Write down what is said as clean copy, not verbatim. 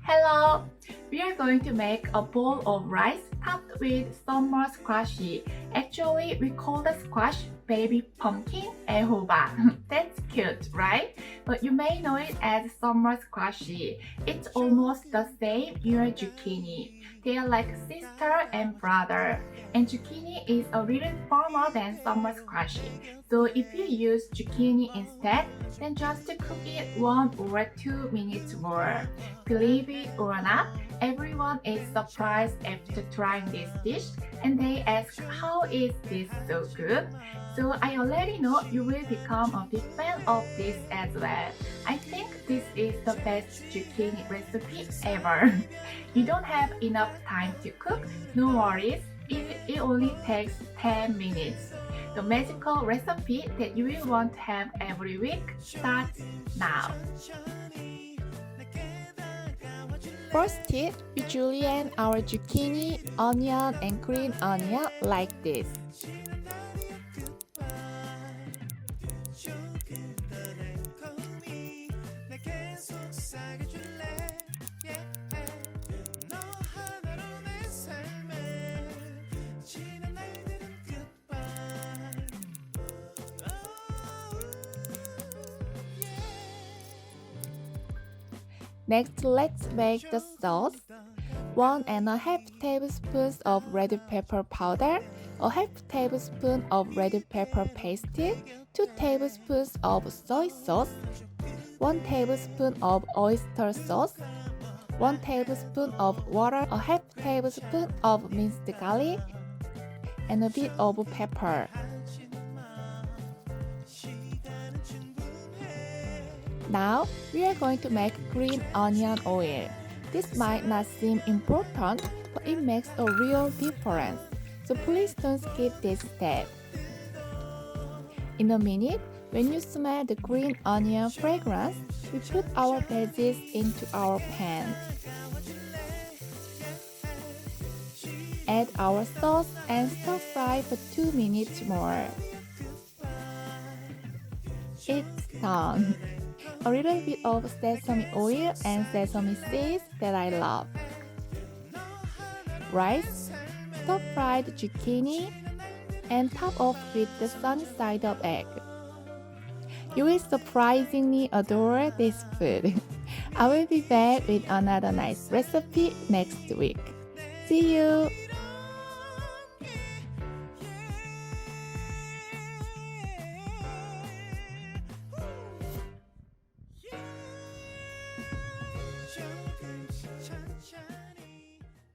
Hello! We are going to make a bowl of rice topped with summer squashy. Actually, we call the squash baby pumpkin 애호박. That's cute, right? But you may know it as summer squashy. It's almost the same your zucchini. They are like sister and brother. And zucchini is a little firmer than summer squashy. So if you use zucchini instead, then just cook it 1 or 2 minutes more. Believe it or not, everyone is surprised after trying this dish and they ask how is this so good? So I already know you will become a big fan of this as well. I think this is the best zucchini recipe ever. You don't have enough time to cook? No worries, it only takes 10 minutes. The magical recipe that you will want to have every week starts now. First tip, we julienne our zucchini, onion, and green onion like this. Next, let's make the sauce. 1.5 tablespoons of red pepper powder, a half tablespoon of red pepper paste, 2 tablespoons of soy sauce, 1 tablespoon of oyster sauce, 1 tablespoon of water, a half tablespoon of minced garlic, and a bit of pepper. Now, we are going to make green onion oil. This might not seem important, but it makes a real difference. So please don't skip this step. In a minute, when you smell the green onion fragrance, we put our veggies into our pan. Add our sauce and stir fry for 2 minutes more. It's done. A little bit of sesame oil and sesame seeds that I love. Rice, stir-fried zucchini, and top off with the sunny side up egg. You will surprisingly adore this food. I will be back with another nice recipe next week. See you!